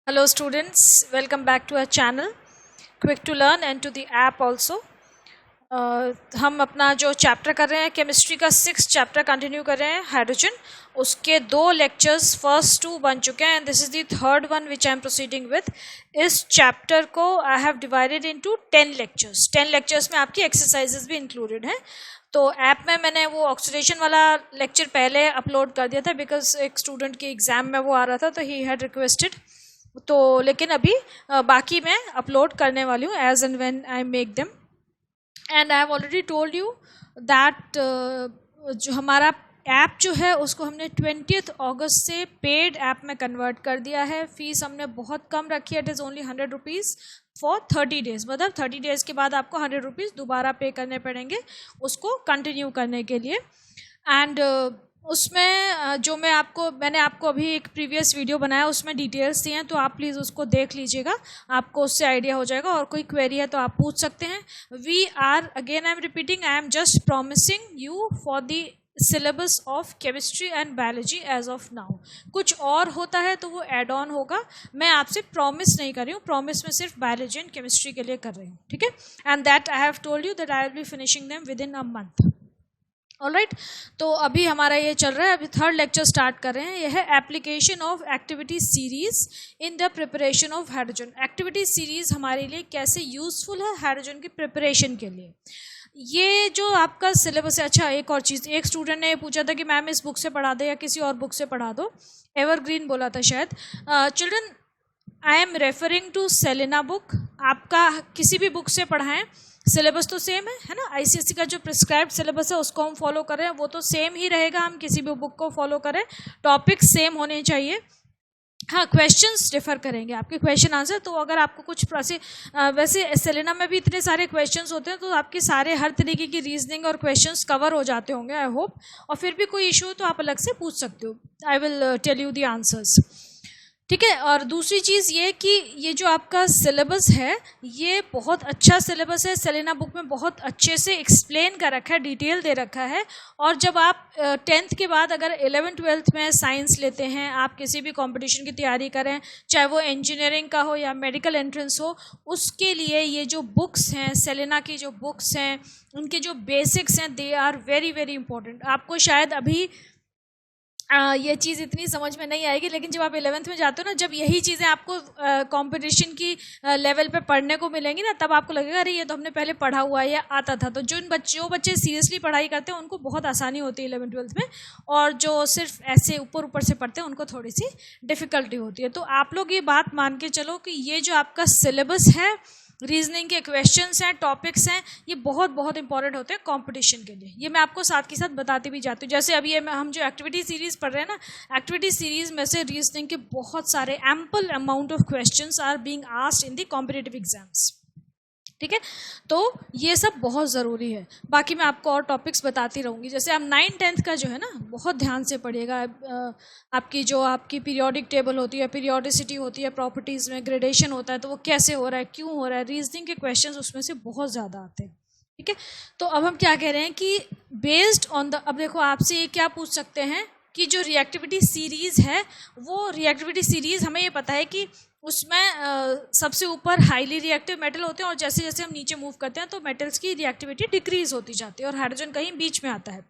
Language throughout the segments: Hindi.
Hello students, welcome back to our channel Quick to Learn and to the app also. हम अपना जो चैप्टर कर रहे हैं केमिस्ट्री का 6th चैप्टर कंटिन्यू कर रहे हैं हाइड्रोजन. उसके 2 लेक्चर्स फर्स्ट 2 बन चुके हैं and this is the third one which I am proceeding with. इस चैप्टर को I have divided into 10 lectures. 10 lectures में आपकी एक्सरसाइजेस भी इंक्लूडेड हैं. तो ऐप में मैंने वो ऑक्सीडेशन वाला लेक्चर पहले अपलोड कर दिया था बिकॉज एक स्टूडेंट के एग्जाम में वो आ रहा था तो ही हैड रिक्वेस्टेड. तो लेकिन अभी बाकी मैं अपलोड करने वाली हूँ as and when I make them. And I have already told you that जो हमारा ऐप जो है उसको हमने 20th अगस्त से पेड ऐप में कन्वर्ट कर दिया है. फीस हमने बहुत कम रखी है. It is only 100 rupees for 30 days. मतलब 30 डेज़ के बाद आपको 100 रुपीज़ दोबारा पे करने पड़ेंगे उसको कंटिन्यू करने के लिए. एंड उसमें जो मैंने आपको अभी एक प्रीवियस वीडियो बनाया उसमें डिटेल्स दी हैं तो आप प्लीज़ उसको देख लीजिएगा. आपको उससे आइडिया हो जाएगा. और कोई क्वेरी है तो आप पूछ सकते हैं. We are again I am repeating, I am just promising you for the syllabus of chemistry and biology as of now. कुछ और होता है तो वो एड ऑन होगा. मैं आपसे प्रॉमिस नहीं कर रही हूँ. प्रॉमिस में सिर्फ बायोलॉजी एंड केमिस्ट्री के लिए कर रही हूँ. ठीक है. And that I have told you that I will be finishing them with in a month. Alright. तो अभी हमारा ये चल रहा है. अभी थर्ड लेक्चर स्टार्ट कर रहे हैं. यह है application of activity series in the preparation of hydrogen. Activity series हमारे लिए कैसे यूजफुल है हाइड्रोजन की प्रिपरेशन के लिए. ये जो आपका सिलेबस है. अच्छा, एक और चीज़, एक स्टूडेंट ने पूछा था कि मैम इस बुक से पढ़ा दे या किसी और बुक से पढ़ा दो. एवरग्रीन बोला था शायद. Children, I am referring to Selina book. आपका किसी भी बुक से पढ़ाएं, सिलेबस तो सेम है ना. आईसीएसई का जो प्रिस्क्राइब्ड सिलेबस है उसको हम फॉलो करें, वो तो सेम ही रहेगा. हम किसी भी बुक को फॉलो करें, टॉपिक सेम होने चाहिए. हाँ, क्वेश्चंस डिफर करेंगे आपके क्वेश्चन आंसर. तो अगर आपको कुछ वैसे सेलेना में भी इतने सारे क्वेश्चंस होते हैं तो आपके सारे हर तरीके की रीजनिंग और क्वेश्चंस कवर हो जाते होंगे आई होप. और फिर भी कोई इशू हो तो आप अलग से पूछ सकते हो. I will tell you the answers. ठीक है. और दूसरी चीज़ ये कि ये जो आपका सिलेबस है ये बहुत अच्छा सिलेबस है. सेलेना बुक में बहुत अच्छे से एक्सप्लेन कर रखा है, डिटेल दे रखा है. और जब आप 10th के बाद अगर 11th 12th में साइंस लेते हैं, आप किसी भी कंपटीशन की तैयारी करें, चाहे वो इंजीनियरिंग का हो या मेडिकल एंट्रेंस हो, उसके लिए ये जो बुक्स हैं, सेलेना की जो बुक्स हैं, उनके जो बेसिक्स हैं, they are very very important. आपको शायद अभी ये चीज़ इतनी समझ में नहीं आएगी, लेकिन जब आप 11th में जाते हो ना, जब यही चीज़ें आपको कंपटीशन की लेवल पे पढ़ने को मिलेंगी ना, तब आपको लगेगा अरे ये तो हमने पहले पढ़ा हुआ है या आता था. तो जो बच्चे सीरियसली पढ़ाई करते हैं उनको बहुत आसानी होती है 11th 12th में. और जो सिर्फ ऐसे ऊपर ऊपर से पढ़ते हैं उनको थोड़ी सी डिफ़िकल्टी होती है. तो आप लोग ये बात मान के चलो कि ये जो आपका सिलेबस है, रीजनिंग के क्वेश्चंस हैं, टॉपिक्स हैं, ये बहुत बहुत इंपॉर्टेंट होते हैं कंपटीशन के लिए. ये मैं आपको साथ के साथ बताती भी जाती हूँ. जैसे अभी हम जो एक्टिविटी सीरीज पढ़ रहे हैं ना, एक्टिविटी सीरीज में से रीजनिंग के बहुत सारे ample amount of questions are being asked in the competitive exams. ठीक है. तो ये सब बहुत ज़रूरी है. बाकी मैं आपको और टॉपिक्स बताती रहूँगी. जैसे आप 9th 10th का जो है ना, बहुत ध्यान से पढ़िएगा. आपकी पीरियोडिक टेबल होती है, पीरियोडिसिटी होती है, प्रॉपर्टीज़ में ग्रेडेशन होता है, तो वो कैसे हो रहा है, क्यों हो रहा है, रीजनिंग के क्वेश्चंस उसमें से बहुत ज़्यादा आते हैं. ठीक है. तो अब हम क्या कह रहे हैं कि बेस्ड ऑन द, अब देखो आपसे ये क्या पूछ सकते हैं कि जो रिएक्टिविटी सीरीज़ है, वो रिएक्टिविटी सीरीज़ हमें ये पता है कि उसमें सबसे ऊपर हाईली रिएक्टिव मेटल होते हैं और जैसे जैसे हम नीचे मूव करते हैं तो मेटल्स की रिएक्टिविटी डिक्रीज होती जाती है और हाइड्रोजन कहीं बीच में आता है.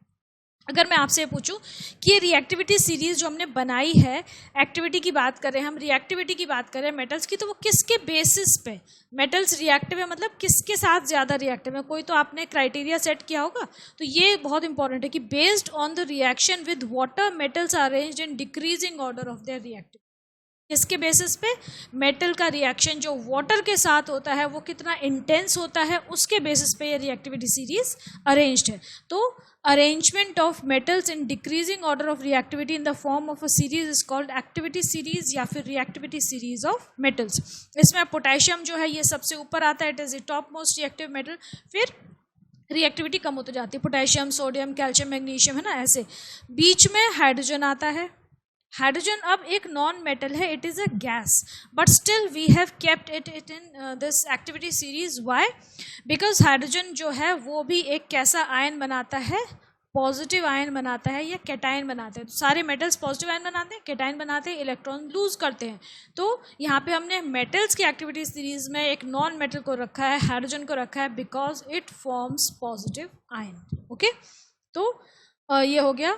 अगर मैं आपसे पूछूं कि ये रिएक्टिविटी सीरीज जो हमने बनाई है, एक्टिविटी की बात कर रहे हैं हम, रिएक्टिविटी की बात कर रहे हैं मेटल्स की, तो वो किसके बेसिस पे मेटल्स रिएक्टिव है, मतलब किसके साथ ज़्यादा रिएक्टिव है, कोई तो आपने क्राइटेरिया सेट किया होगा. तो ये बहुत इंपॉर्टेंट है कि based on the reaction with water metals are arranged in decreasing order of their reactive. इसके बेसिस पे मेटल का रिएक्शन जो वाटर के साथ होता है वो कितना इंटेंस होता है, उसके बेसिस पे ये रिएक्टिविटी सीरीज अरेंज्ड है. तो arrangement of metals in decreasing order of reactivity in the form of a series is called activity series या फिर रिएक्टिविटी सीरीज ऑफ मेटल्स. इसमें पोटेशियम जो है ये सबसे ऊपर आता है, it is the top most reactive metal. फिर रिएक्टिविटी कम होती जाती है, पोटेशियम, सोडियम, कैल्शियम, मैग्नीशियम, है ना. ऐसे बीच में हाइड्रोजन आता है. हाइड्रोजन अब एक नॉन मेटल है, it is a gas, but still we have kept it in this activity series. Why? Because hydrogen जो है वो भी एक कैसा आयन बनाता है, पॉजिटिव आयन बनाता है या कैटायन बनाता है। तो सारे मेटल्स पॉजिटिव आयन बनाते हैं, कैटायन बनाते हैं, इलेक्ट्रॉन लूज करते हैं। तो यहाँ पे हमने मेटल्स की एक्टिविटी सीरीज में एक नॉन मेटल को रखा है, हाइड्रोजन को रखा है, because it forms positive ion. Okay, तो ये हो गया।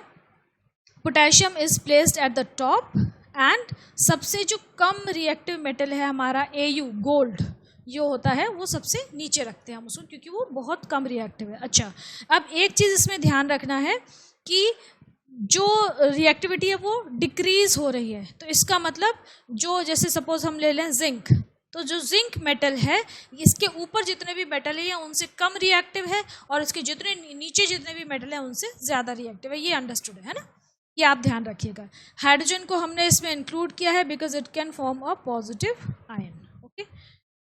Potassium is placed at the top and सबसे जो कम रिएक्टिव मेटल है हमारा Au गोल्ड जो होता है वो सबसे नीचे रखते हैं हम उसको, क्योंकि वो बहुत कम रिएक्टिव है। अच्छा, अब एक चीज़ इसमें ध्यान रखना है कि जो रिएक्टिविटी है वो डिक्रीज हो रही है। तो इसका मतलब जो जैसे सपोज हम ले लें जिंक, तो जो जिंक मेटल है इसके ऊपर जितने भी मेटल है उनसे कम रिएक्टिव है और इसके जितने नीचे जितने भी मेटल है उनसे ज़्यादा रिएक्टिव है। ये अंडरस्टूड है ना, ये आप ध्यान रखिएगा। हाइड्रोजन को हमने इसमें इंक्लूड किया है because it can form a positive ion. Okay,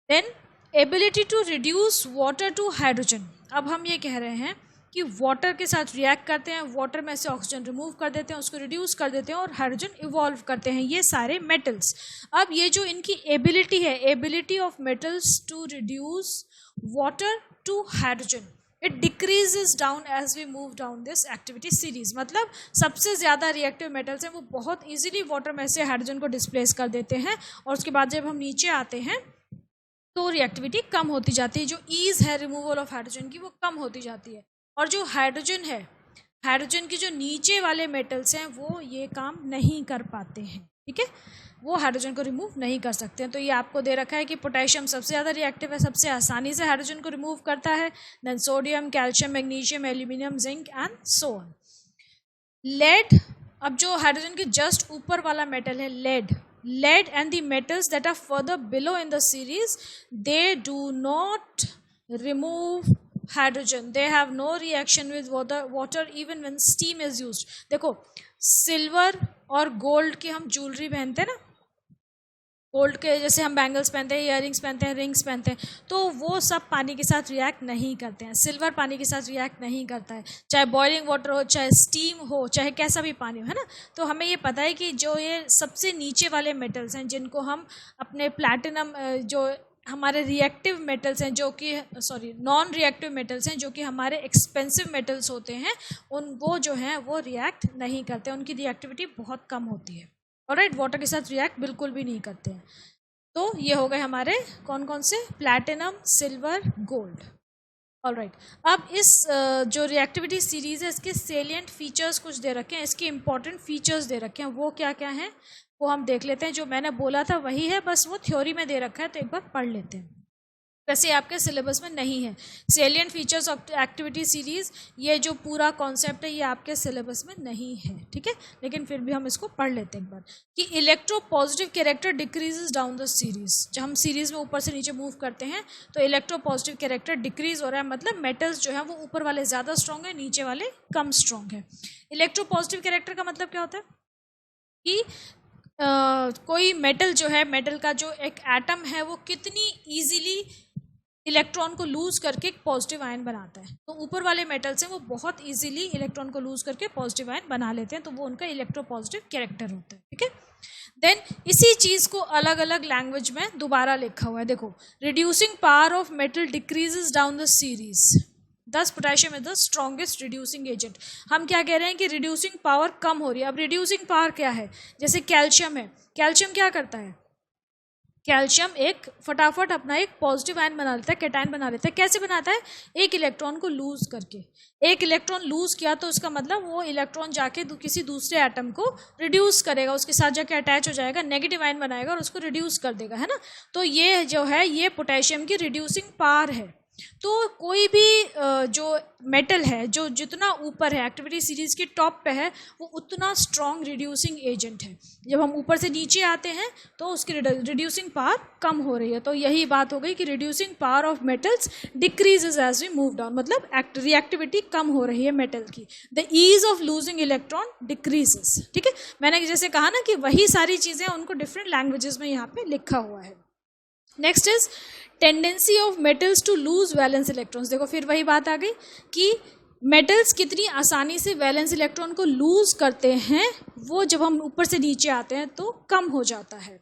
then ability to reduce water to hydrogen. अब हम ये कह रहे हैं कि वाटर के साथ रिएक्ट करते हैं, वाटर में से ऑक्सीजन रिमूव कर देते हैं, उसको रिड्यूस कर देते हैं और हाइड्रोजन इवॉल्व करते हैं, ये सारे मेटल्स। अब ये जो इनकी एबिलिटी है, ability of metals to reduce water to hydrogen, it decreases down as we move down this activity series. मतलब सबसे ज़्यादा रिएक्टिव मेटल्स हैं वो बहुत ईजिली वाटर में से हाइड्रोजन को डिस्प्लेस कर देते हैं और उसके बाद जब हम नीचे आते हैं तो रिएक्टिविटी कम होती जाती है। जो ईज है रिमूवल ऑफ हाइड्रोजन की वो कम होती जाती है। और जो हाइड्रोजन है, हाइड्रोजन के जो नीचे वाले मेटल्स हैं वो ये काम नहीं कर पाते हैं, ठीक है, वो हाइड्रोजन को रिमूव नहीं कर सकते हैं। तो ये आपको दे रखा है कि पोटेशियम सबसे ज़्यादा रिएक्टिव है, सबसे आसानी से हाइड्रोजन को रिमूव करता है, then sodium, calcium, magnesium, aluminium, zinc and so on. Lead, अब जो हाइड्रोजन के जस्ट ऊपर वाला मेटल है lead and the metals that are further below in the series, they do not remove hydrogen, they have no reaction with water even when steam is used। देखो, सिल्वर और गोल्ड की हम ज्वेलरी पहनते हैं ना, गोल्ड के जैसे हम बैंगल्स पहनते हैं, इयररिंग्स पहनते हैं, रिंग्स पहनते हैं, तो वो सब पानी के साथ रिएक्ट नहीं करते हैं। सिल्वर पानी के साथ रिएक्ट नहीं करता है, चाहे बॉइलिंग वाटर हो, चाहे स्टीम हो, चाहे कैसा भी पानी हो, है ना। तो हमें ये पता है कि जो ये सबसे नीचे वाले मेटल्स हैं जिनको हम अपने प्लैटिनम, जो हमारे रिएक्टिव मेटल्स हैं, जो कि नॉन रिएक्टिव मेटल्स हैं, जो कि हमारे एक्सपेंसिव मेटल्स होते हैं, वो जो हैं वो रिएक्ट नहीं करते, उनकी रिएक्टिविटी बहुत कम होती है। ऑलराइट, वाटर के साथ रिएक्ट बिल्कुल भी नहीं करते हैं। तो ये हो गए हमारे कौन कौन से, प्लैटिनम, सिल्वर, गोल्ड। ऑलराइट, अब इस जो रिएक्टिविटी सीरीज है इसके सेलिएंट फीचर्स कुछ दे रखे हैं, इसके इंपॉर्टेंट फीचर्स दे रखे हैं, वो क्या क्या हैं वो हम देख लेते हैं। जो मैंने बोला था वही है, बस वो थ्योरी में दे रखा है, तो एक बार पढ़ लेते हैं। वैसे आपके सिलेबस में नहीं है salient features of activity series, ये जो पूरा कॉन्सेप्ट है ये आपके सिलेबस में नहीं है, ठीक है, लेकिन फिर भी हम इसको पढ़ लेते हैं एक बार। कि electro positive character decreases down the series, जब हम सीरीज में ऊपर से नीचे मूव करते हैं तो इलेक्ट्रो पॉजिटिव कैरेक्टर डिक्रीज हो रहा है, मतलब मेटल्स जो है वो ऊपर वाले ज़्यादा स्ट्रॉन्ग है, नीचे वाले कम स्ट्रॉन्ग है। इलेक्ट्रो पॉजिटिव कैरेक्टर का मतलब क्या होता है कि कोई मेटल जो है, मेटल का जो एक एटम है वो कितनी ईजिली इलेक्ट्रॉन को लूज करके एक पॉजिटिव आयन बनाता है। तो ऊपर वाले मेटल्स हैं वो बहुत इजीली इलेक्ट्रॉन को लूज करके पॉजिटिव आयन बना लेते हैं, तो वो उनका इलेक्ट्रो पॉजिटिव कैरेक्टर होता है, ठीक है। देन इसी चीज़ को अलग अलग लैंग्वेज में दोबारा लिखा हुआ है, देखो, reducing power of metal decreases down the series, thus potassium is the strongest reducing agent. हम क्या कह रहे हैं कि रिड्यूसिंग पावर कम हो रही है। अब रिड्यूसिंग पावर क्या है, जैसे कैल्शियम है, कैल्शियम क्या करता है, कैल्शियम एक फटाफट अपना एक पॉजिटिव आयन बना लेता है, कैटायन बना लेता है। कैसे बनाता है, एक इलेक्ट्रॉन को लूज करके। एक इलेक्ट्रॉन लूज किया तो उसका मतलब वो इलेक्ट्रॉन जाके किसी दूसरे एटम को रिड्यूस करेगा, उसके साथ जाके अटैच हो जाएगा, नेगेटिव आयन बनाएगा और उसको रिड्यूस कर देगा, है ना। तो ये जो है ये पोटेशियम की रिड्यूसिंग पावर है। तो कोई भी जो मेटल है जो जितना ऊपर है, एक्टिविटी सीरीज के टॉप पे है, वो उतना स्ट्रॉन्ग रिड्यूसिंग एजेंट है। जब हम ऊपर से नीचे आते हैं तो उसकी रिड्यूसिंग पावर कम हो रही है। तो यही बात हो गई कि reducing power of metals decreases as we move down, मतलब रिएक्टिविटी कम हो रही है मेटल की। The ease of losing electron decreases, ठीक है। मैंने जैसे कहा ना कि वही सारी चीज़ें उनको डिफरेंट लैंग्वेजेस में यहाँ पे लिखा हुआ है। Next is tendency of metals to lose valence electrons. देखो फिर वही बात आ गई कि मेटल्स कितनी आसानी से वैलेंस इलेक्ट्रॉन को लूज करते हैं, वो जब हम ऊपर से नीचे आते हैं तो कम हो जाता है।